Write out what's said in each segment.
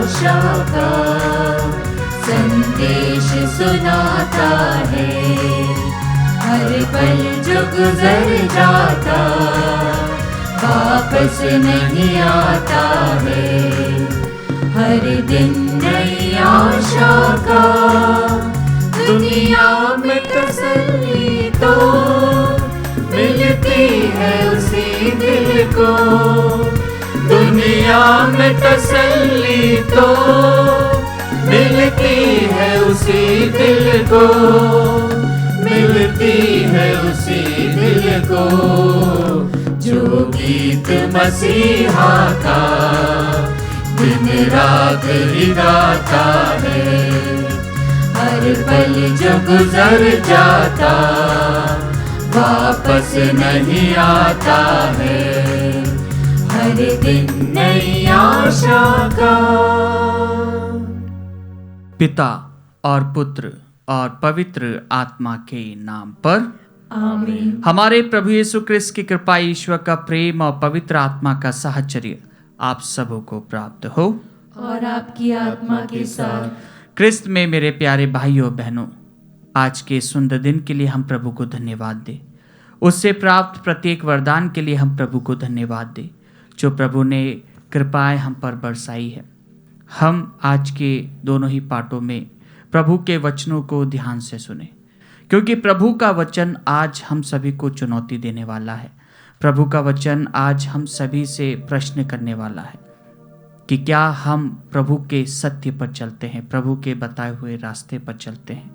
आशा का संदेश सुनाता है। हर पल जो गुजर जाता वापस नहीं आता है। हर दिन नई आशा का दुनिया में तसल्ली तो मिलती है उसी दिल को। दुनिया में तसल्ली तो मिलती है उसी दिल को। मिलती है उसी दिल को जो गीत मसीहा का दिन रात ही गाता है। हर पल जो गुजर जाता वापस नहीं आता है। हर दिन नई आशा का। पिता और पुत्र और पवित्र आत्मा के नाम पर आमीन। हमारे प्रभु यीशु क्रिस्त की कृपा, ईश्वर का प्रेम और पवित्र आत्मा का साहचर्य आप सबों को प्राप्त हो और आपकी आत्मा के साथ। क्रिस्त में मेरे प्यारे भाइयों बहनों, आज के सुंदर दिन के लिए हम प्रभु को धन्यवाद दें। उससे प्राप्त प्रत्येक वरदान के लिए हम प्रभु को धन्यवाद दें जो प्रभु ने कृपाएं हम पर बरसाई है। हम आज के दोनों ही पाठों में प्रभु के वचनों को ध्यान से सुने, क्योंकि प्रभु का वचन आज हम सभी को चुनौती देने वाला है। प्रभु का वचन आज हम सभी से प्रश्न करने वाला है कि क्या हम प्रभु के सत्य पर चलते हैं, प्रभु के बताए हुए रास्ते पर चलते हैं।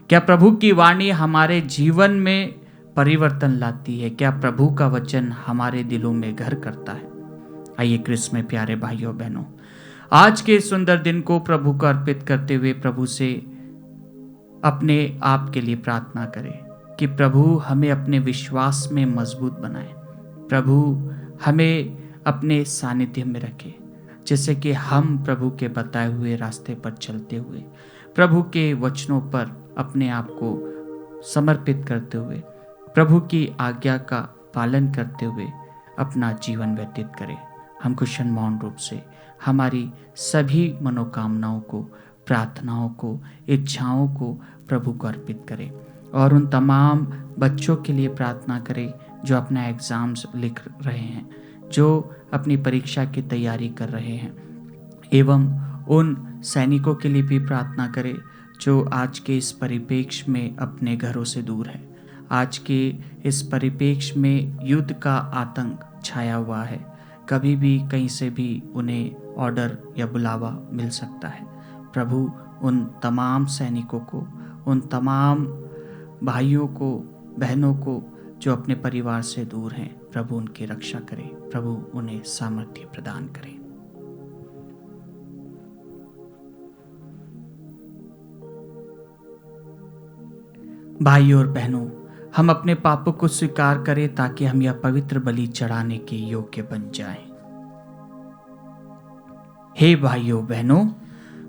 क्या प्रभु की वाणी हमारे जीवन में परिवर्तन लाती है? क्या प्रभु का वचन हमारे दिलों में घर करता है? आइए क्रिस्त में प्यारे भाइयों बहनों, आज के सुंदर दिन को प्रभु को अर्पित करते हुए प्रभु से अपने आप के लिए प्रार्थना करें कि प्रभु हमें अपने विश्वास में मजबूत बनाए। प्रभु हमें अपने सानिध्य में रखे, जिससे कि हम प्रभु के बताए हुए रास्ते पर चलते हुए प्रभु के वचनों पर अपने आप को समर्पित करते हुए प्रभु की आज्ञा का पालन करते हुए अपना जीवन व्यतीत करें। हम कुशल मौन रूप से हमारी सभी मनोकामनाओं को, प्रार्थनाओं को, इच्छाओं को प्रभु को अर्पित करें और उन तमाम बच्चों के लिए प्रार्थना करें जो अपना एग्ज़ाम्स लिख रहे हैं, जो अपनी परीक्षा की तैयारी कर रहे हैं, एवं उन सैनिकों के लिए भी प्रार्थना करें जो आज के इस परिप्रेक्ष्य में अपने घरों से दूर है। आज के इस परिप्रेक्ष्य में युद्ध का आतंक छाया हुआ है। कभी भी कहीं से भी उन्हें ऑर्डर या बुलावा मिल सकता है। प्रभु उन तमाम सैनिकों को, उन तमाम भाइयों को, बहनों को जो अपने परिवार से दूर हैं, प्रभु उनकी रक्षा करें। प्रभु उन्हें सामर्थ्य प्रदान करें। भाइयों और बहनों, हम अपने पापों को स्वीकार करें ताकि हम यह पवित्र बलि चढ़ाने के योग्य बन जाएं। हे भाइयों बहनों,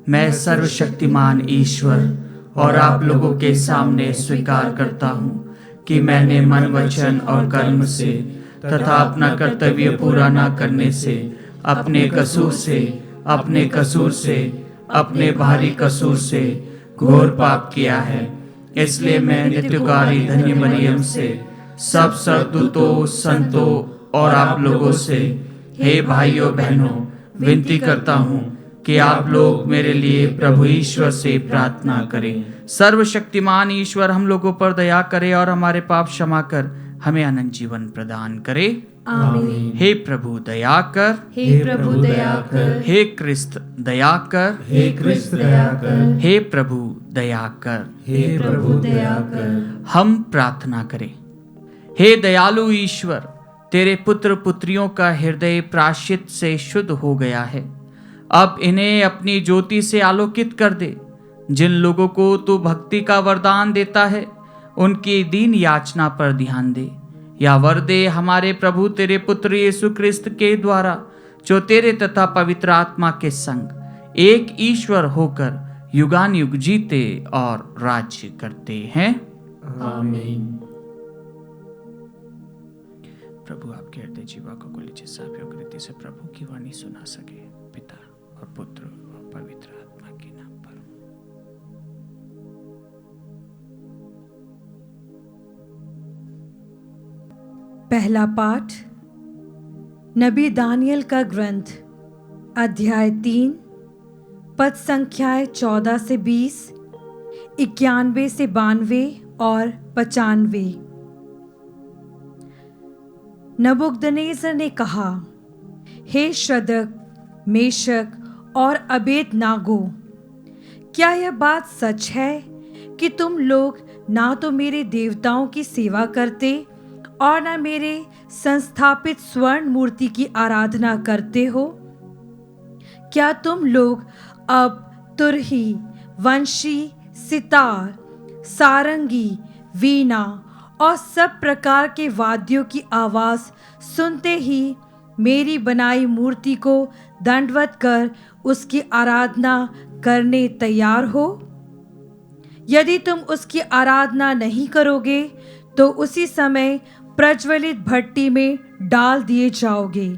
मैं सर्वशक्तिमान ईश्वर और आप लोगों के सामने स्वीकार करता हूँ कि मैंने मन, वचन और कर्म से तथा अपना कर्तव्य पूरा न करने से, अपने कसूर से, अपने भारी कसूर से घोर पाप किया है। इसलिए मैं नित्यकारी धन्य मरियम से, सब स्वर्गदूतों, संतों और आप लोगों से, हे भाइयों बहनों, विनती करता हूँ कि आप लोग मेरे लिए प्रभु ईश्वर से प्रार्थना करें। सर्वशक्तिमान ईश्वर हम लोगों पर दया करे और हमारे पाप क्षमा कर हमें अनंत जीवन प्रदान करे। आमीन। हे प्रभु दया कर, हे प्रभु दया कर, हे क्रिस्त दया कर, हे क्रिस्त दया कर, हे प्रभु दया कर, हे प्रभु दया कर। हम प्रार्थना करें। हे दयालु ईश्वर, तेरे पुत्र पुत्रियों का हृदय प्रायश्चित से शुद्ध हो गया है। अब इन्हें अपनी ज्योति से आलोकित कर दे। जिन लोगों को तू भक्ति का वरदान देता है, उनकी दीन याचना पर ध्यान दे। या वर दे हमारे प्रभु तेरे पुत्र यीशु क्रिस्त के द्वारा, जो तेरे तथा पवित्र आत्मा के संग एक ईश्वर होकर युगान युग जीते और राज्य करते हैं। आमीन। प्रभु आपके हृदय जीवा को लीजिए साफ रीति से प्रभु की वाणी सुना सके। पिता और पुत्र और पहला पाठ नबी दानियल का ग्रंथ अध्याय 3 पद संख्याएं 14 से 20, 91 से 92 और 95। नबूकदनेस्सर ने कहा, हे शद्रक, मेशक और अबेदनागो, क्या यह बात सच है कि तुम लोग ना तो मेरे देवताओं की सेवा करते और न मेरे संस्थापित स्वर्ण मूर्ति की आराधना करते हो? क्या तुम लोग अब तुरही, वंशी, सितार, सारंगी, वीणा और सब प्रकार के वाद्यों की आवाज सुनते ही मेरी बनाई मूर्ति को दंडवत कर उसकी आराधना करने तैयार हो? यदि तुम उसकी आराधना नहीं करोगे तो उसी समय प्रज्वलित भट्टी में डाल दिए जाओगे।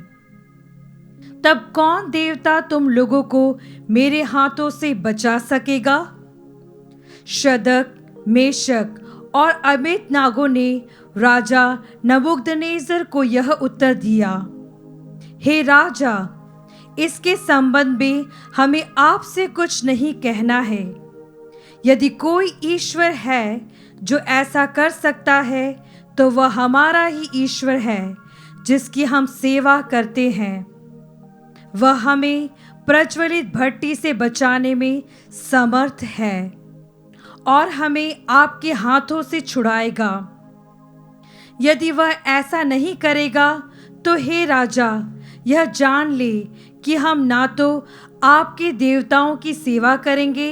तब कौन देवता तुम लोगों को मेरे हाथों से बचा सकेगा? शद्रक, मेशक और अबेदनागो ने राजा नबूकदनेस्सर को यह उत्तर दिया, हे राजा, इसके संबंध में हमें आपसे कुछ नहीं कहना है। यदि कोई ईश्वर है जो ऐसा कर सकता है तो वह हमारा ही ईश्वर है जिसकी हम सेवा करते हैं। वह हमें प्रज्वलित भट्टी से बचाने में समर्थ है और हमें आपके हाथों से छुड़ाएगा। यदि वह ऐसा नहीं करेगा तो हे राजा, यह जान ले कि हम ना तो आपके देवताओं की सेवा करेंगे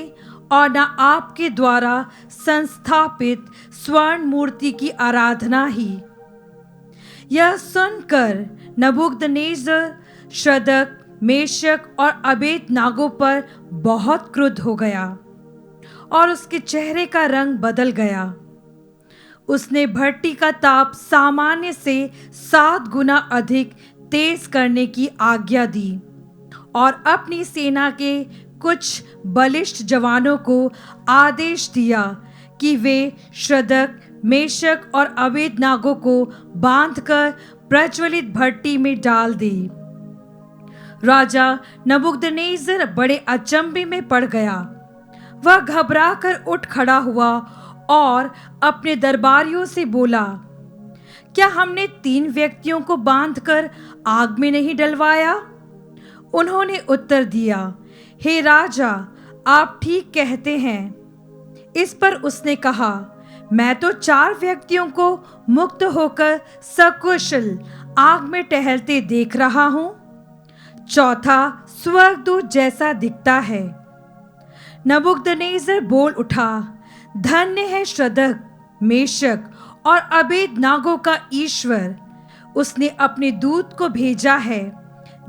और न आपके द्वारा संस्थापित स्वर्ण मूर्ति की आराधना ही। यह सुनकर नबूकदनेस्सर शद्रक, मेशक और अबेदनागो पर बहुत क्रुद्ध हो गया और उसके चेहरे का रंग बदल गया। उसने भट्टी का ताप सामान्य से 7 गुना अधिक तेज करने की आज्ञा दी और अपनी सेना के कुछ बलिष्ठ जवानों को आदेश दिया कि वे शद्रक, मेशक और अबेदनागो को बांधकर प्रज्वलित भट्टी में डाल दे। राजा नबूकदनेस्सर बड़े अचंभे में पड़ गया। वह घबराकर उठ खड़ा हुआ और अपने दरबारियों से बोला, क्या हमने 3 व्यक्तियों को बांधकर आग में नहीं डलवाया? उन्होंने उत्तर दिया, हे राजा, आप ठीक कहते हैं। इस पर उसने कहा, मैं तो 4 व्यक्तियों को मुक्त होकर सकुशल आग में टहलते देख रहा हूं। चौथा स्वर्गदूत जैसा दिखता है। नबूकदनेस्सर बोल उठा, धन्य है शद्रक, मेशक और अबेदनागो का ईश्वर। उसने अपने दूत को भेजा है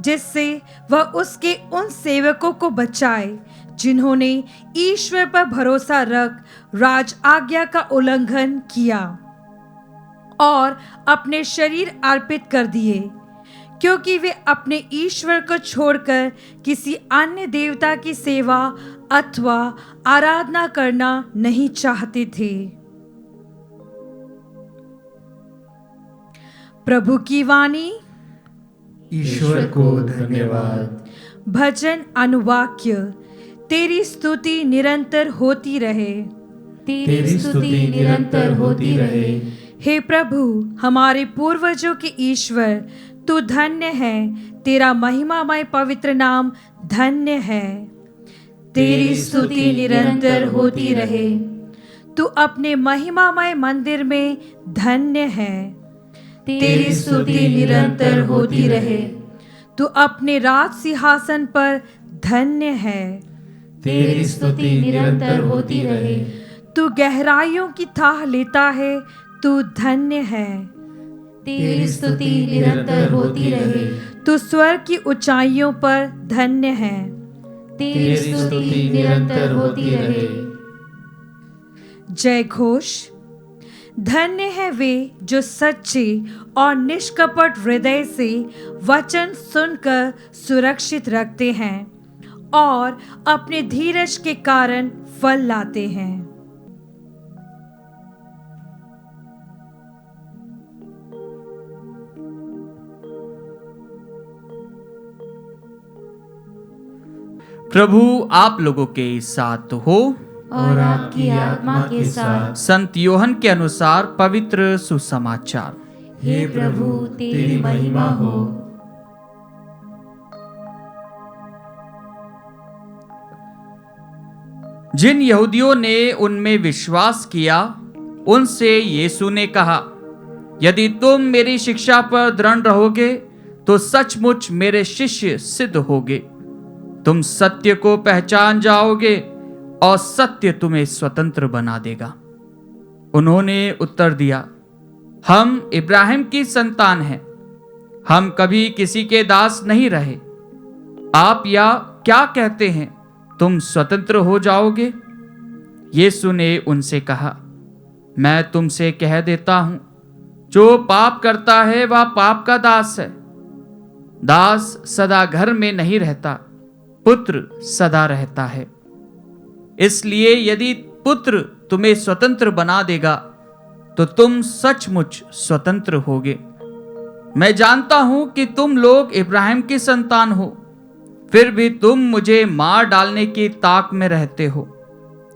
जिससे वह उसके उन सेवकों को बचाए जिन्होंने ईश्वर पर भरोसा रख राज आज्ञा का उल्लंघन किया और अपने शरीर अर्पित कर दिए, क्योंकि वे अपने ईश्वर को छोड़कर किसी अन्य देवता की सेवा अथवा आराधना करना नहीं चाहते थे। प्रभु की वाणी। ईश्वर को धन्यवाद। भजन अनुवाक्य। तेरी स्तुति निरंतर होती रहे। तेरी स्तुति निरंतर होती रहे। हे प्रभु, हमारे पूर्वजों के ईश्वर, तू धन्य है। तेरा महिमामय पवित्र नाम धन्य है। तेरी स्तुति निरंतर होती रहे। तू अपने महिमामय मंदिर में धन्य है। तेरी स्तुति निरंतर होती रहे। तू अपने राज सिंहासन पर धन्य है। तेरी स्तुति निरंतर होती रहे। तू गहराइयों की थाह लेता है, तू धन्य है। तेरी स्तुति निरंतर होती रहे। तू स्वर्ग की ऊंचाइयों पर धन्य है। तेरी स्तुति निरंतर होती रहे। जय घोष। धन्य है वे जो सच्चे और निष्कपट हृदय से वचन सुनकर सुरक्षित रखते हैं और अपने धीरज के कारण फल लाते हैं। प्रभु आप लोगों के साथ हो और आपकी आत्मा के साथ। संत योहन के अनुसार पवित्र सुसमाचार। हे प्रभु तेरी महिमा हो। जिन यहूदियों ने उनमें विश्वास किया उनसे यीशु ने कहा, यदि तुम मेरी शिक्षा पर दृढ़ रहोगे तो सचमुच मेरे शिष्य सिद्ध होगे। तुम सत्य को पहचान जाओगे और सत्य तुम्हें स्वतंत्र बना देगा। उन्होंने उत्तर दिया, हम इब्राहिम की संतान हैं, हम कभी किसी के दास नहीं रहे। आप या क्या कहते हैं, तुम स्वतंत्र हो जाओगे? यीशु ने उनसे कहा, मैं तुमसे कह देता हूं, जो पाप करता है वह पाप का दास है। दास सदा घर में नहीं रहता, पुत्र सदा रहता है। इसलिए यदि पुत्र तुम्हें स्वतंत्र बना देगा तो तुम सचमुच स्वतंत्र होगे। मैं जानता हूं कि तुम लोग इब्राहिम की संतान हो, फिर भी तुम मुझे मार डालने की ताक में रहते हो,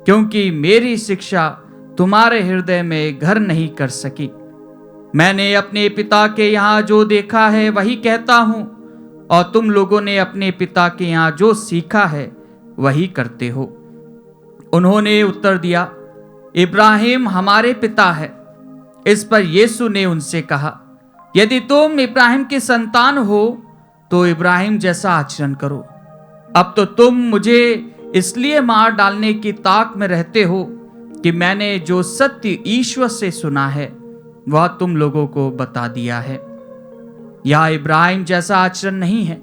क्योंकि मेरी शिक्षा तुम्हारे हृदय में घर नहीं कर सकी। मैंने अपने पिता के यहाँ जो देखा है वही कहता हूं, और तुम लोगों ने अपने पिता के यहाँ जो सीखा है वही करते हो। उन्होंने उत्तर दिया, इब्राहिम हमारे पिता है। इस पर यीशु ने उनसे कहा, यदि तुम इब्राहिम की संतान हो तो इब्राहिम जैसा आचरण करो। अब तो तुम मुझे इसलिए मार डालने की ताक में रहते हो कि मैंने जो सत्य ईश्वर से सुना है वह तुम लोगों को बता दिया है। यह इब्राहिम जैसा आचरण नहीं है,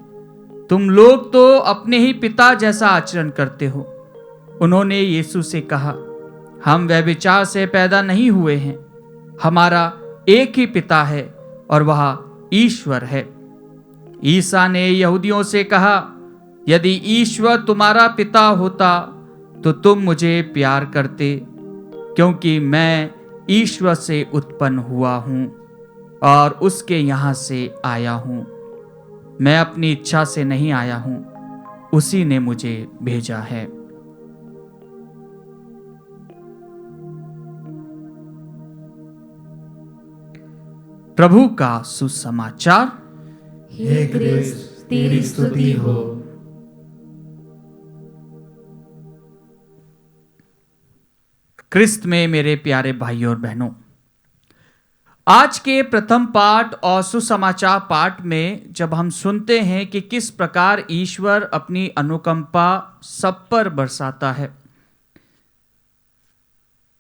तुम लोग तो अपने ही पिता जैसा आचरण करते हो। उन्होंने यीशु से कहा, हम व्यभिचार से पैदा नहीं हुए हैं, हमारा एक ही पिता है और वह ईश्वर है। ईसा ने यहूदियों से कहा, यदि ईश्वर तुम्हारा पिता होता तो तुम मुझे प्यार करते, क्योंकि मैं ईश्वर से उत्पन्न हुआ हूं और उसके यहां से आया हूं। मैं अपनी इच्छा से नहीं आया हूं, उसी ने मुझे भेजा है। प्रभु का सुसमाचार। हे क्रिस्त तेरी स्तुति हो। क्रिस्त में मेरे प्यारे भाइयों और बहनों, आज के प्रथम पाठ और सुसमाचार पाठ में जब हम सुनते हैं कि किस प्रकार ईश्वर अपनी अनुकंपा सब पर बरसाता है,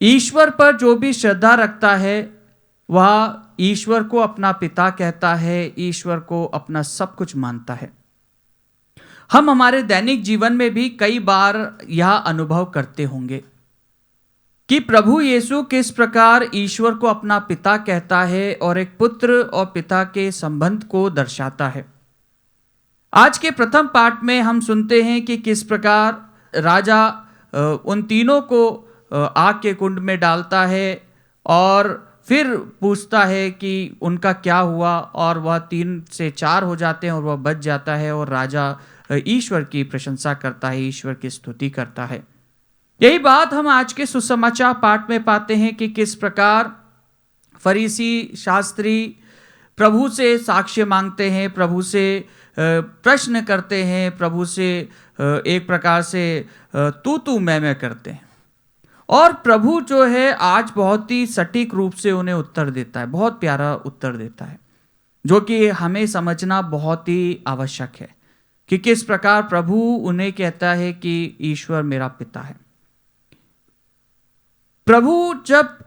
ईश्वर पर जो भी श्रद्धा रखता है वह ईश्वर को अपना पिता कहता है, ईश्वर को अपना सब कुछ मानता है। हम हमारे दैनिक जीवन में भी कई बार यह अनुभव करते होंगे कि प्रभु यीशु किस प्रकार ईश्वर को अपना पिता कहता है और एक पुत्र और पिता के संबंध को दर्शाता है। आज के प्रथम पाठ में हम सुनते हैं कि किस प्रकार राजा उन तीनों को आग के कुंड में डालता है और फिर पूछता है कि उनका क्या हुआ, और वह 3 से 4 हो जाते हैं और वह बच जाता है और राजा ईश्वर की प्रशंसा करता है, ईश्वर की स्तुति करता है। यही बात हम आज के सुसमाचार पाठ में पाते हैं कि किस प्रकार फरीसी शास्त्री प्रभु से साक्ष्य मांगते हैं, प्रभु से प्रश्न करते हैं, प्रभु से एक प्रकार से तू मैं करते हैं, और प्रभु जो है आज बहुत ही सटीक रूप से उन्हें उत्तर देता है, बहुत प्यारा उत्तर देता है, जो कि हमें समझना बहुत ही आवश्यक है कि किस प्रकार प्रभु उन्हें कहता है कि ईश्वर मेरा पिता है। प्रभु जब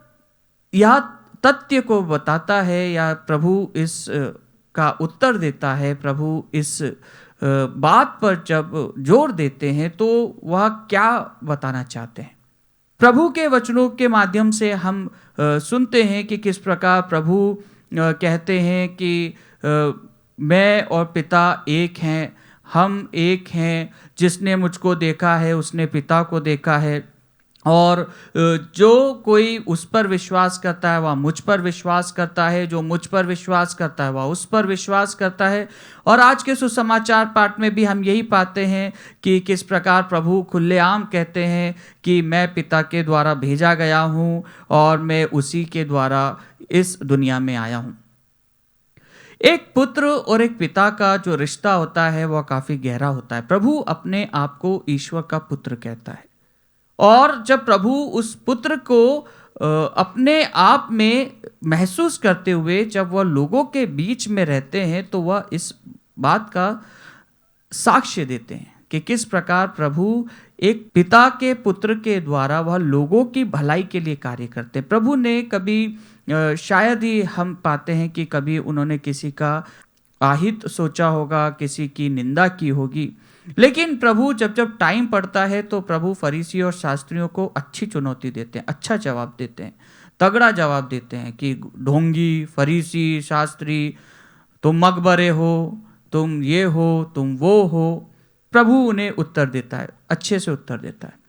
यह तथ्य को बताता है या प्रभु इस का उत्तर देता है, प्रभु इस बात पर जब जोर देते हैं तो वह क्या बताना चाहते हैं। प्रभु के वचनों के माध्यम से हम सुनते हैं कि किस प्रकार प्रभु कहते हैं कि मैं और पिता एक हैं, हम एक हैं, जिसने मुझको देखा है उसने पिता को देखा है, और जो कोई उस पर विश्वास करता है वह मुझ पर विश्वास करता है, जो मुझ पर विश्वास करता है वह उस पर विश्वास करता है। और आज के सुसमाचार पाठ में भी हम यही पाते हैं कि किस प्रकार प्रभु खुलेआम कहते हैं कि मैं पिता के द्वारा भेजा गया हूँ और मैं उसी के द्वारा इस दुनिया में आया हूँ। एक पुत्र और एक पिता का जो रिश्ता होता है वह काफ़ी गहरा होता है। प्रभु अपने आप को ईश्वर का पुत्र कहता है, और जब प्रभु उस पुत्र को अपने आप में महसूस करते हुए जब वह लोगों के बीच में रहते हैं तो वह इस बात का साक्ष्य देते हैं कि किस प्रकार प्रभु एक पिता के पुत्र के द्वारा वह लोगों की भलाई के लिए कार्य करते हैं। प्रभु ने कभी शायद ही हम पाते हैं कि कभी उन्होंने किसी का आहित सोचा होगा, किसी की निंदा की होगी, लेकिन प्रभु जब जब टाइम पड़ता है तो प्रभु फरीसी और शास्त्रियों को अच्छी चुनौती देते हैं, अच्छा जवाब देते हैं, तगड़ा जवाब देते हैं कि ढोंगी, फरीसी, शास्त्री, तुम मकबरे हो, तुम ये हो, तुम वो हो। प्रभु उन्हें उत्तर देता है, अच्छे से उत्तर देता है।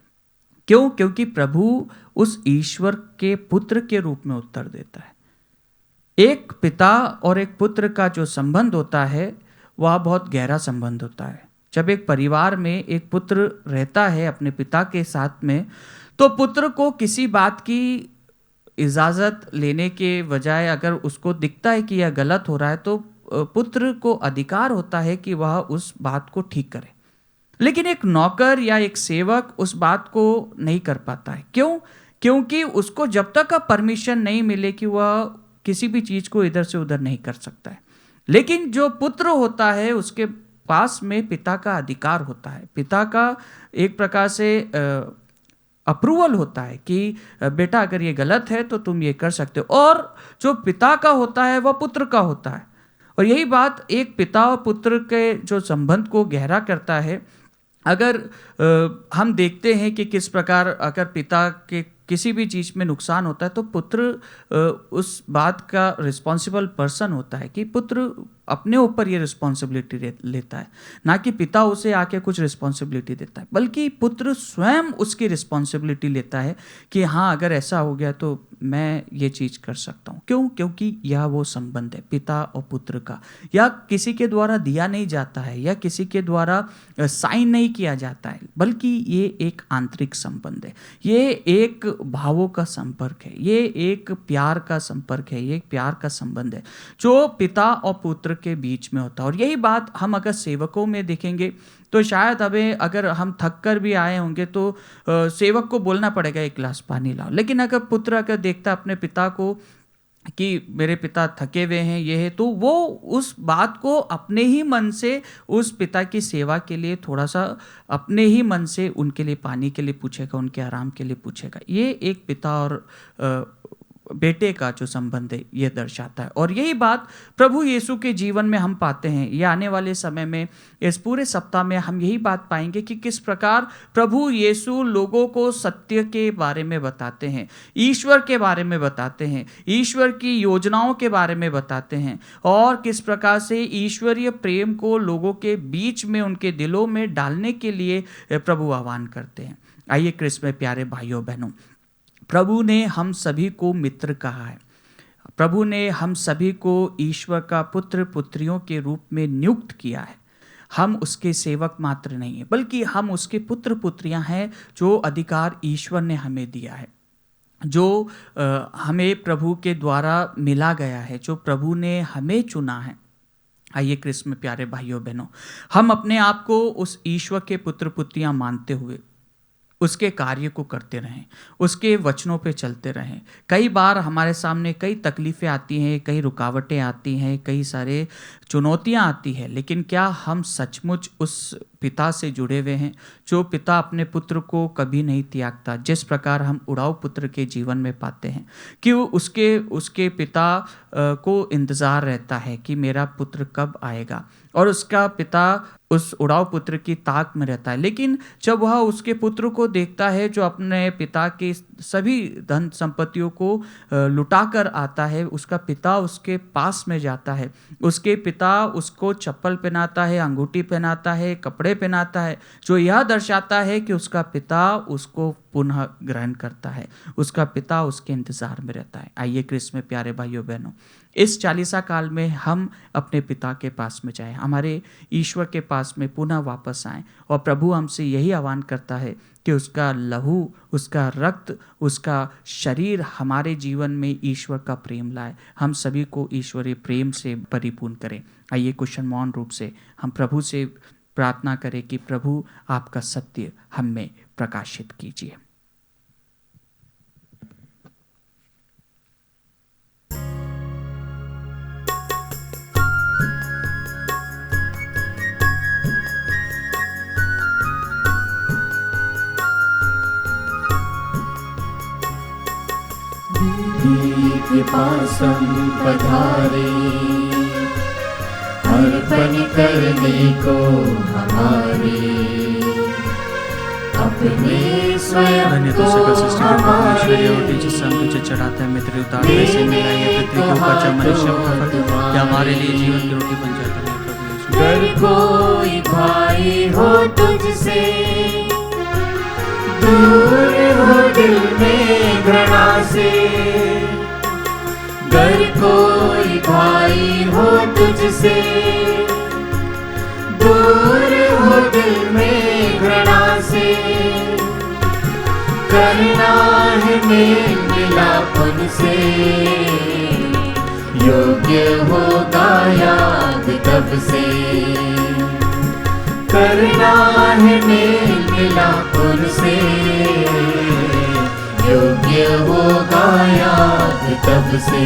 क्यों? क्योंकि प्रभु उस ईश्वर के पुत्र के रूप में उत्तर देता है। एक पिता और एक पुत्र का जो संबंध होता है वह बहुत गहरा संबंध होता है। जब एक परिवार में एक पुत्र रहता है अपने पिता के साथ में, तो पुत्र को किसी बात की इजाज़त लेने के बजाय अगर उसको दिखता है कि यह गलत हो रहा है तो पुत्र को अधिकार होता है कि वह उस बात को ठीक करे। लेकिन एक नौकर या एक सेवक उस बात को नहीं कर पाता है। क्यों? क्योंकि उसको जब तक का परमिशन नहीं मिले कि वह किसी भी चीज़ को इधर से उधर नहीं कर सकता है। लेकिन जो पुत्र होता है उसके पास में पिता का अधिकार होता है, पिता का एक प्रकार से अप्रूवल होता है कि बेटा अगर ये गलत है तो तुम ये कर सकते हो। और जो पिता का होता है वह पुत्र का होता है। और यही बात एक पिता और पुत्र के जो संबंध को गहरा करता है। अगर हम देखते हैं कि किस प्रकार अगर पिता के किसी भी चीज़ में नुकसान होता है तो पुत्र उस बात का रिस्पॉन्सिबल पर्सन होता है कि पुत्र अपने ऊपर ये रिस्पॉन्सिबिलिटी लेता है, ना कि पिता उसे आके कुछ रिस्पॉन्सिबिलिटी देता है, बल्कि पुत्र स्वयं उसकी रिस्पॉन्सिबिलिटी लेता है कि हाँ अगर ऐसा हो गया तो मैं ये चीज़ कर सकता हूँ। क्यों? क्योंकि यह वो संबंध है पिता और पुत्र का, या किसी के द्वारा दिया नहीं जाता है या किसी के द्वारा साइन नहीं किया जाता है, बल्कि ये एक आंतरिक संबंध है, ये एक भावों का संपर्क है, ये एक प्यार का संपर्क है, ये एक प्यार का संबंध है जो पिता और पुत्र के बीच में होता है। और यही बात हम अगर सेवकों में देखेंगे तो शायद हमें अगर हम थक कर भी आए होंगे तो सेवक को बोलना पड़ेगा एक गिलास पानी लाओ, लेकिन अगर पुत्र अगर देखता अपने पिता को कि मेरे पिता थके हुए हैं ये है, तो वो उस बात को अपने ही मन से उस पिता की सेवा के लिए थोड़ा सा अपने ही मन से उनके लिए पानी के लिए पूछेगा, उनके आराम के लिए पूछेगा। ये एक पिता और बेटे का जो संबंध है ये दर्शाता है। और यही बात प्रभु यीशु के जीवन में हम पाते हैं। ये आने वाले समय में इस पूरे सप्ताह में हम यही बात पाएंगे कि किस प्रकार प्रभु यीशु लोगों को सत्य के बारे में बताते हैं, ईश्वर के बारे में बताते हैं, ईश्वर की योजनाओं के बारे में बताते हैं, और किस प्रकार से ईश्वरीय प्रेम को लोगों के बीच में उनके दिलों में डालने के लिए प्रभु आह्वान करते हैं। आइए क्रिस्त में प्यारे भाइयों बहनों, प्रभु ने हम सभी को मित्र कहा है। प्रभु ने हम सभी को ईश्वर का पुत्र पुत्रियों के रूप में नियुक्त किया है। हम उसके सेवक मात्र नहीं हैं, बल्कि हम उसके पुत्र पुत्रियां हैं जो अधिकार ईश्वर ने हमें दिया है, जो हमें प्रभु के द्वारा मिला गया है, जो प्रभु ने हमें चुना है। आइए क्रिस्त में प्यारे भाइयों बहनों, हम अपने आप को उस ईश्वर के पुत्र पुत्रियां मानते हुए उसके कार्य को करते रहें, उसके वचनों पे चलते रहें। कई बार हमारे सामने कई तकलीफ़ें आती हैं, कई रुकावटें आती हैं, कई सारे चुनौतियां आती हैं, लेकिन क्या हम सचमुच उस पिता से जुड़े हुए हैं जो पिता अपने पुत्र को कभी नहीं त्यागता? जिस प्रकार हम उड़ाऊ पुत्र के जीवन में पाते हैं कि उसके पिता को इंतज़ार रहता है कि मेरा पुत्र कब आएगा, और उसका पिता उस उड़ाऊ पुत्र की ताक में रहता है। लेकिन जब वह उसके पुत्र को देखता है जो अपने पिता के सभी धन संपत्तियों को लुटा कर आता है, उसका पिता उसके पास में जाता है, उसके पिता उसको चप्पल पहनाता है, अंगूठी पहनाता है, कपड़े पहनाता है, जो यह दर्शाता है कि उसका पिता उसको पुनः ग्रहण करता है, उसका पिता उसके इंतज़ार में रहता है। आइए क्रिस्त में प्यारे भाइयों बहनों, इस चालीसा काल में हम अपने पिता के पास में जाएं, हमारे ईश्वर के पास में पुनः वापस आएं, और प्रभु हमसे यही आह्वान करता है कि उसका लहू, उसका रक्त, उसका शरीर हमारे जीवन में ईश्वर का प्रेम लाए, हम सभी को ईश्वरीय प्रेम से परिपूर्ण करें। आइए कुशन मौन रूप से हम प्रभु से प्रार्थना करें कि प्रभु आपका सत्य हम में प्रकाशित कीजिए। के पासम पधारे, अर्पण करने को हमारे, अपने स्वयं को ईश्वरीय रोटी जिस हम तुझे चढ़ाते हैं, मित्र उतारने से मिला ये पृथ्वी के ऊपर जब मनुष्य क्या हमारे लिए जीवन की रोटी बन जाता है। प्रभु अगर कोई भाई हो तुझसे, दूर हो दिल में घृणा से, अगर कोई भाई हो तुझसे, दूर हो दिल में घृणा से, करना है मेल मिलाप उनसे, योग्य होगा याद तब से, करना है मेल मिलाप उनसे, योग्य होगा याद तब से।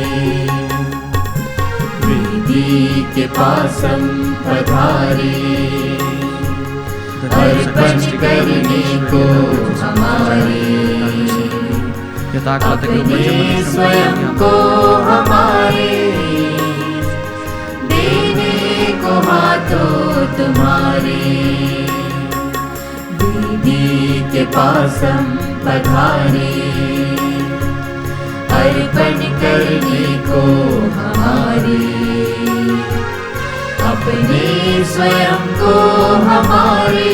वेदी के पास हम पधारे, अर्पण करने को हमारे, अपने स्वयं को हमारे, देने को हाथों तुम्हारे। वेदी के पास हम पधारे, अर्पण करने को हमारे, अपने स्वयं को हमारे,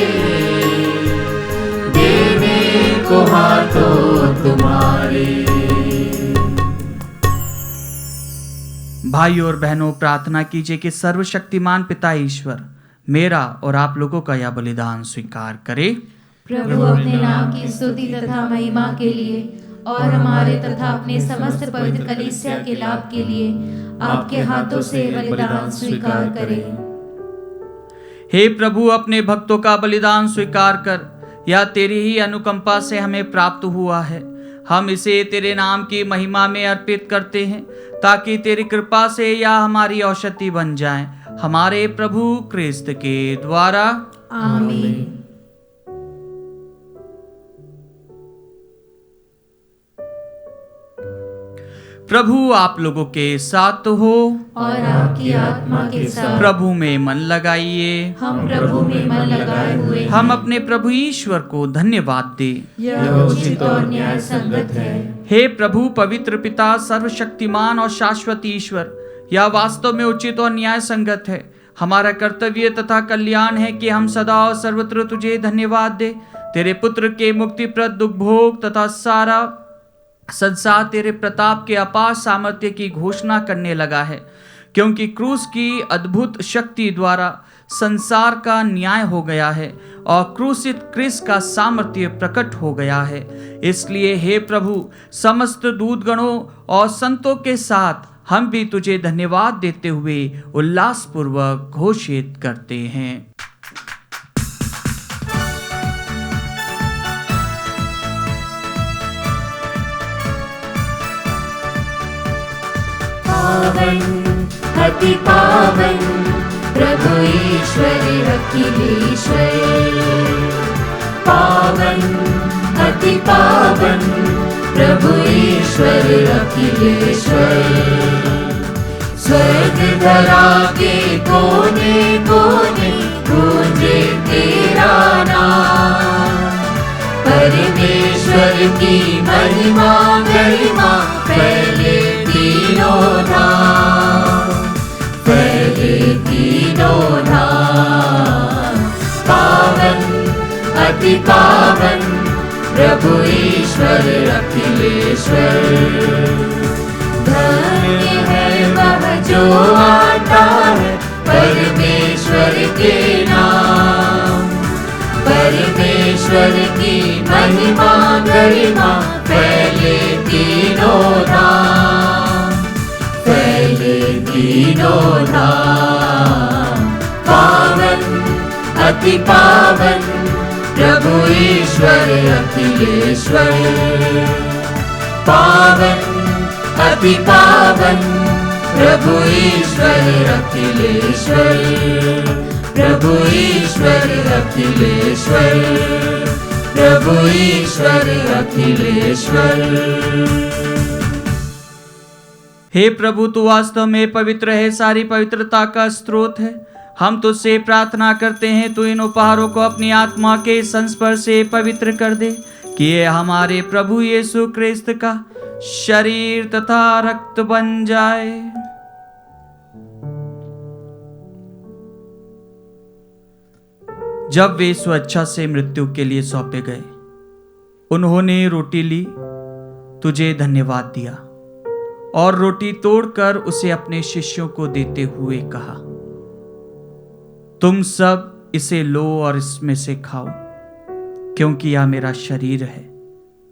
देने को हाथों तुम्हारे। भाइयों और बहनों, प्रार्थना कीजिए कि सर्वशक्तिमान पिता ईश्वर मेरा और आप लोगों का यह बलिदान स्वीकार करे। प्रभु अपने नाम की स्तुति तथा महिमा के लिए और हमारे तथा अपने समस्त पवित्र कलीसिया के लाभ के लिए आपके हाथों से बलिदान स्वीकार करें। हे प्रभु, अपने भक्तों का बलिदान स्वीकार कर, यह तेरी ही अनुकंपा से हमें प्राप्त हुआ है। हम इसे तेरे नाम की महिमा में अर्पित करते हैं, ताकि तेरी कृपा से यह हमारी औषधि बन जाए, हमारे प्रभु क्रिस्त के द्वारा। आमीन। प्रभु आप लोगों के साथ हो और आपकी आत्मा के साथ। प्रभु में मन लगाइए। हम प्रभु में मन लगाए हुए हैं। हम अपने प्रभु ईश्वर को धन्यवाद दे। यह उचित और न्याय संगत है। हे प्रभु पवित्र पिता, सर्वशक्तिमान और शाश्वत ईश्वर, यह वास्तव में उचित और न्याय संगत है। हमारा कर्तव्य तथा कल्याण है कि हम सदा और सर्वत्र तुझे धन्यवाद दे। तेरे पुत्र के मुक्तिप्रद दुख भोग तथा सारा संसार तेरे प्रताप के अपार सामर्थ्य की घोषणा करने लगा है, क्योंकि क्रूस की अद्भुत शक्ति द्वारा संसार का न्याय हो गया है और क्रूसित क्रिस्त का सामर्थ्य प्रकट हो गया है। इसलिए हे प्रभु, समस्त दूतगणों और संतों के साथ हम भी तुझे धन्यवाद देते हुए उल्लासपूर्वक घोषित करते हैं। पावन अति पावन प्रभु ईश्वर अखिलेश्वर, पावन अति पावन प्रभु ईश्वर अखिलेश्वर, स्वर्ग धरा के कोने कोने गूंजे तेरा नाम। परमेश्वर की महिमा गरिमा फैले तीनों धाम, फैले तीनों धाम। पावन अति पावन प्रभु ईश्वर अखिलेश्वर। धन्य है वह जो आता है परमेश्वर के नाम। परमेश्वर की महिमा गरिमा फैले तीनों धाम, फैले तीनों धाम। पावन अति पावन प्रभु ईश्वर अखिलेश्वर। पावन अति पावन प्रभु ईश्वर अखिलेश्वर। प्रभु ईश्वर अखिलेश्वर। प्रभु ईश्वर अखिलेश्वर। हे प्रभु, तू वास्तव में पवित्र है, सारी पवित्रता का स्रोत है। हम तुझसे प्रार्थना करते हैं, तू इन उपहारों को अपनी आत्मा के संस्पर्श से पवित्र कर दे, कि ये हमारे प्रभु यीशु क्रिस्त का शरीर तथा रक्त बन जाए। जब वे स्वेच्छा से मृत्यु के लिए सौंपे गए, उन्होंने रोटी ली, तुझे धन्यवाद दिया और रोटी तोड़कर उसे अपने शिष्यों को देते हुए कहा, तुम सब इसे लो और इसमें से खाओ, क्योंकि यह मेरा शरीर है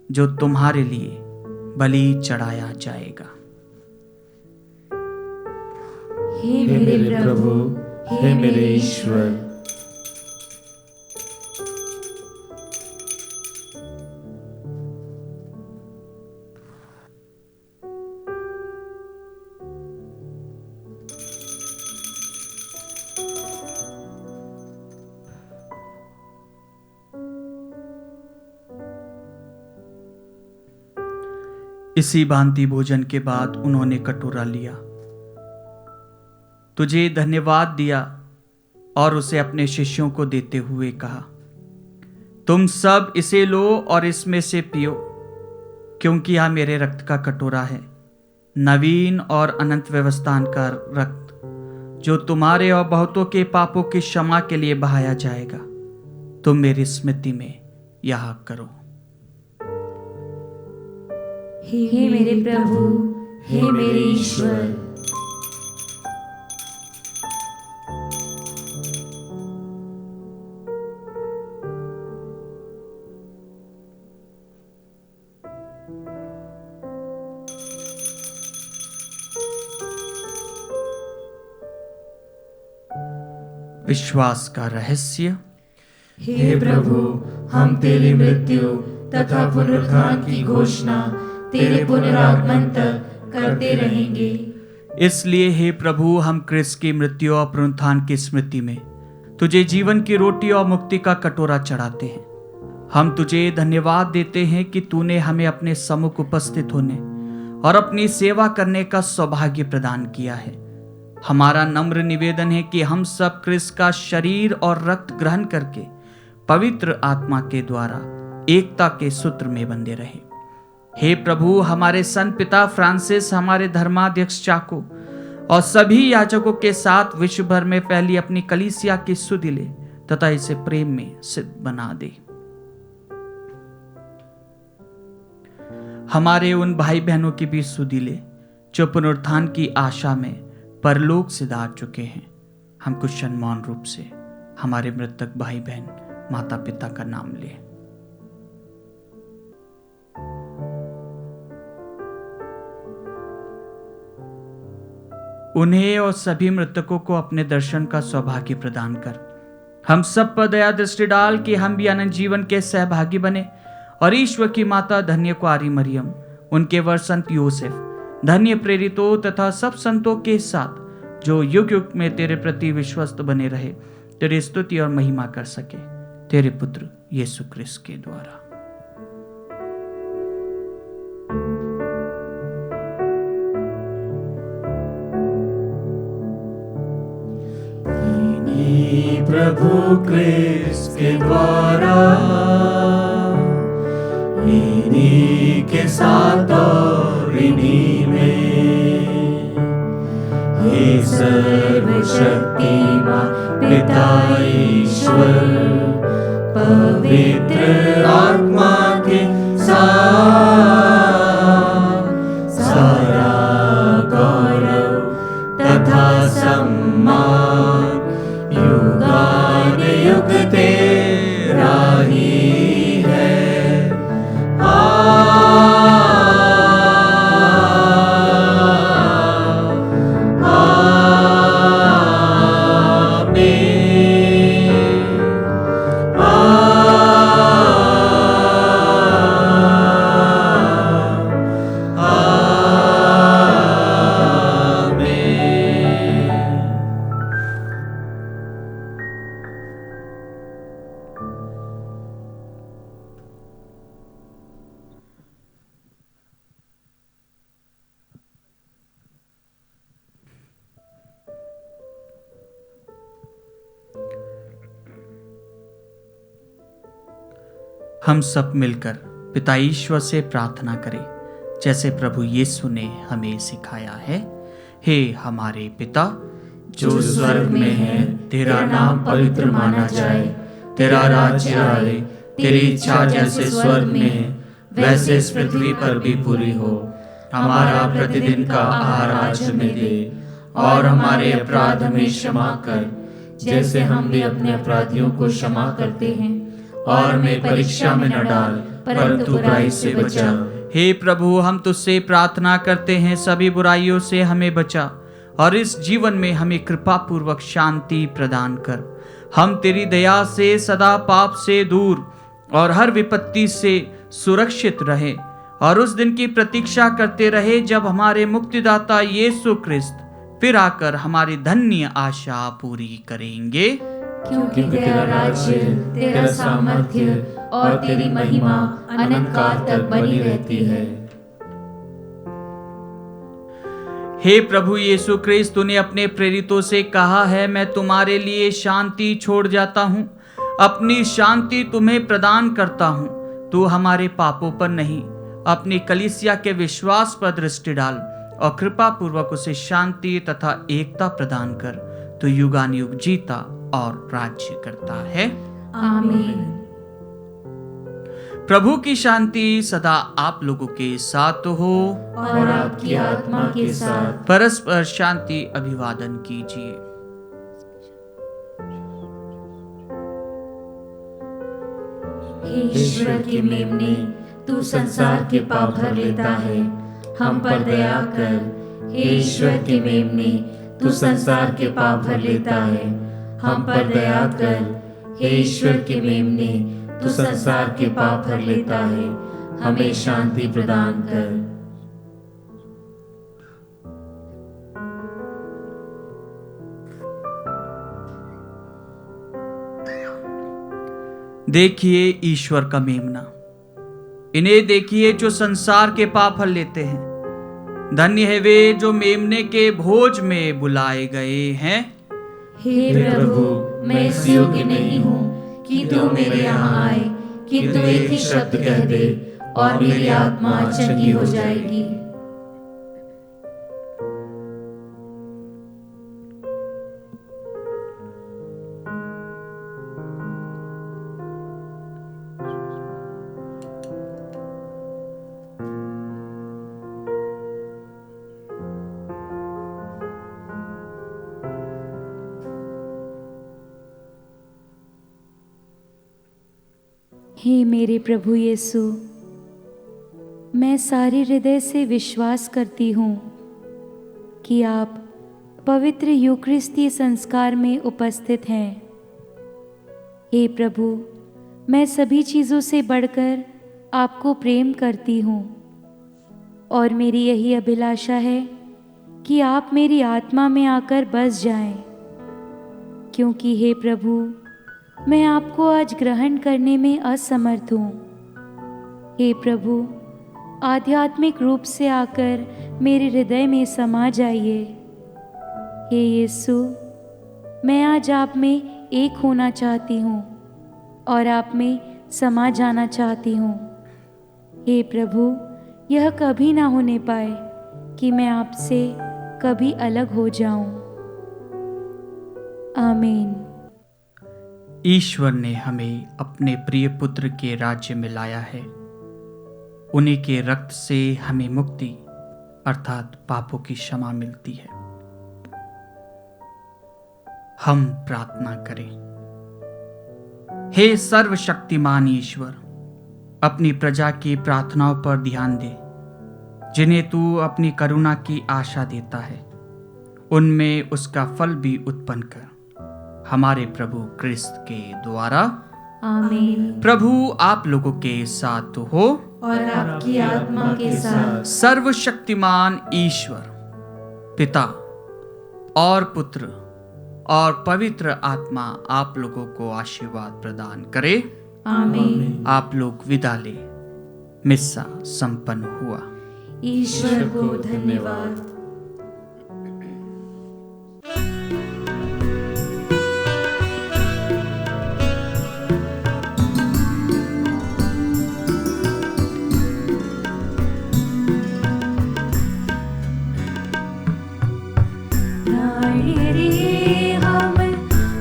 जो तुम्हारे लिए बलि चढ़ाया जाएगा। हे मेरे प्रभु, हे मेरे ईश्वर। इसी भांति भोजन के बाद उन्होंने कटोरा लिया, तुझे धन्यवाद दिया और उसे अपने शिष्यों को देते हुए कहा, तुम सब इसे लो और इसमें से पियो, क्योंकि यह मेरे रक्त का कटोरा है, नवीन और अनंत व्यवस्थान का रक्त, जो तुम्हारे और बहुतों के पापों की क्षमा के लिए बहाया जाएगा। तुम मेरी स्मृति में यह करो। हे मेरे प्रभु, हे मेरे ईश्वर। विश्वास का रहस्य। हे प्रभु, हम तेरी मृत्यु तथा पुनरुत्थान की घोषणा तेरे पुनरागमन तक करते रहेंगे। इसलिए हे प्रभु, हम क्रिस्त की मृत्यु और पुनरुत्थान की स्मृति में तुझे जीवन की रोटी और मुक्ति का कटोरा चढ़ाते हैं। हम तुझे धन्यवाद देते हैं कि तूने हमें अपने सम्मुख उपस्थित होने और अपनी सेवा करने का सौभाग्य प्रदान किया है। हमारा नम्र निवेदन है कि हम सब क्रिस्त का शरीर और रक्त ग्रहण करके पवित्र आत्मा के द्वारा एकता के सूत्र में बंधे रहें। हे प्रभु, हमारे संत पिता फ्रांसिस, हमारे धर्माध्यक्ष चाको और सभी याजकों के साथ विश्व भर में फैली अपनी कलीसिया की सुधि ले तथा इसे प्रेम में सिद्ध बना दे। हमारे उन भाई बहनों की भी सुधि ले जो पुनरुत्थान की आशा में परलोक सिधार चुके हैं। हम कुछ मौन रूप से हमारे मृतक भाई बहन, माता पिता का नाम ले। उन्हें और सभी मृतकों को अपने दर्शन का सौभाग्य प्रदान कर हम सब पर दया दृष्टि डाल कि हम भी अनंत जीवन के सहभागी बने और ईश्वर की माता धन्य कुआरी मरियम, उनके वर संत यूसुफ, धन्य प्रेरितों तथा सब संतों के साथ जो युग युग में तेरे प्रति विश्वस्त बने रहे, तेरी स्तुति और महिमा कर सके, तेरे पुत्र यीशु क्रिस्त के द्वारा। प्रभु क्रिस्त के द्वारा, इन्हीं के साथ और इन्हीं में, हे सर्वशक्तिमान पिता ईश्वर, पवित्र आत्मा के साथ सारा गौरव तथा सम्मान युगानुयुग तेरा ही है। हम सब मिलकर पिता ईश्वर से प्रार्थना करें जैसे प्रभु यीशु ने हमें सिखाया है। हे हमारे पिता जो स्वर्ग में है, तेरा नाम पवित्र माना जाए, तेरा राज्य आए, तेरी इच्छा जैसे स्वर्ग में है वैसे इस पृथ्वी पर भी पूरी हो। हमारा प्रतिदिन का आहार आज हमें दे, और हमारे अपराध हमें क्षमा कर जैसे हम भी अपने अपराधियों को क्षमा करते हैं, और हमें परीक्षा में न डाल परंतु बुराई से बचा। हे प्रभु, हम तुझसे प्रार्थना करते हैं, सभी बुराइयों से हमें बचा और इस जीवन में हमें कृपा पूर्वक शांति प्रदान कर। हम तेरी दया से सदा पाप से दूर और हर विपत्ति से सुरक्षित रहे और उस दिन की प्रतीक्षा करते रहे जब हमारे मुक्तिदाता यीशु क्रिस्त फिर आकर हमारी धन्य आशा पूरी करेंगे। क्योंकि तेरा राज्य, तेरा सामर्थ्य और तेरी महिमा अनंत काल तक बनी रहती है। हे प्रभु यीशु क्रिस्त, तूने अपने प्रेरितों से कहा है, मैं तुम्हारे लिए शांति छोड़ जाता हूँ, अपनी शांति तुम्हें प्रदान करता हूँ। तू हमारे पापों पर नहीं, अपनी कलीसिया के विश्वास पर दृष्टि डाल और कृपा पूर्वक उसे शांति तथा एकता प्रदान कर। तू युगानुयुग जीता और राज्य करता है। आमीन। प्रभु की शांति सदा आप लोगों के साथ हो और आपकी आत्मा के साथ। परस्पर शांति अभिवादन कीजिए। हे ईश्वर के मेमने, तू संसार के पाप भर लेता है, हम पर दया कर। हे ईश्वर के मेमने, तू संसार के पाप भर लेता है, हम पर दया कर। हे ईश्वर के मेमने, तू संसार के पाप भर लेता है, हमें शांति प्रदान कर। देखिए ईश्वर का मेमना, इन्हें देखिए जो संसार के पाप हल लेते हैं। धन्य है वे जो मेमने के भोज में बुलाए गए हैं। हे प्रभु, मैं इस योग्य नहीं हूँ कि तू मेरे यहाँ आए, किंतु एक ही शब्द कह दे और मेरी आत्मा चंगी हो जाएगी। हे मेरे प्रभु यीशु, मैं सारे हृदय से विश्वास करती हूँ कि आप पवित्र यूकरिस्तीय संस्कार में उपस्थित हैं। हे प्रभु, मैं सभी चीज़ों से बढ़कर आपको प्रेम करती हूँ और मेरी यही अभिलाषा है कि आप मेरी आत्मा में आकर बस जाएं, क्योंकि हे प्रभु, मैं आपको आज ग्रहण करने में असमर्थ हूँ। हे प्रभु, आध्यात्मिक रूप से आकर मेरे हृदय में समा जाइए। हे यीशु, मैं आज आप में एक होना चाहती हूँ और आप में समा जाना चाहती हूँ। हे प्रभु, यह कभी ना होने पाए कि मैं आपसे कभी अलग हो जाऊं। आमीन। ईश्वर ने हमें अपने प्रिय पुत्र के राज्य में लाया है। उन्हीं के रक्त से हमें मुक्ति अर्थात पापों की क्षमा मिलती है। हम प्रार्थना करें। हे सर्वशक्तिमान ईश्वर, अपनी प्रजा की प्रार्थनाओं पर ध्यान दे, जिन्हें तू अपनी करुणा की आशा देता है। उनमें उसका फल भी उत्पन्न कर, हमारे प्रभु क्रिस्त के द्वारा। आमीन। प्रभु आप लोगों के साथ हो और आपकी आत्मा के साथ। सर्वशक्तिमान ईश्वर पिता और पुत्र और पवित्र आत्मा आप लोगों को आशीर्वाद प्रदान करे। आमीन। आप लोग विदा ले। मिस्सा संपन्न हुआ। ईश्वर को धन्यवाद।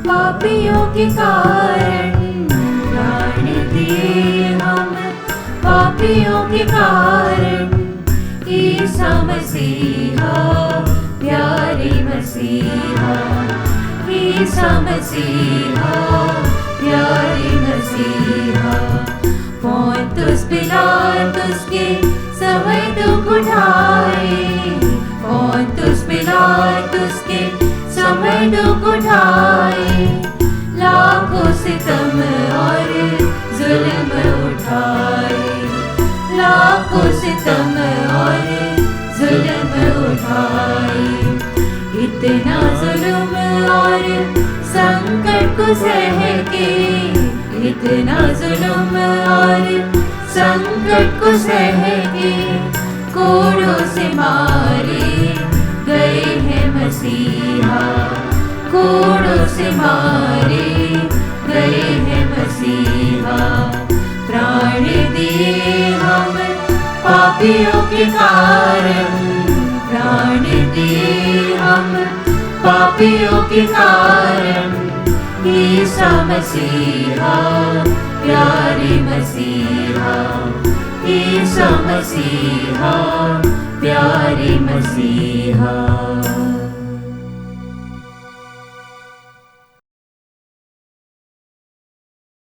पापियों के कारण प्राण दिए हम, पापियों के कारण ईसा मसीहा, प्यारे मसीहा, ईसा मसीहा, प्यारे मसीहा। पोंतुस पिलातुस के समय दुख उठाए, पोंतुस पिलातुस के समय दुख उठाए, लाखों सितम और जुल्म उठाए, लाखों सितम और जुल्म उठाए। इतना जुल्म और संकट को सह के, इतना जुल्म और संकट को सह के, कोड़ों से मारे गए हैं मसीहा, कोड़ों से मारे गए हैं मसीहा। प्राण दिए हम पापियों के कारण, प्राण दिए हम पापियों के कारण, ईसा मसीहा, प्यारे मसीहा, ईसा मसीहा, प्यारे मसीहा।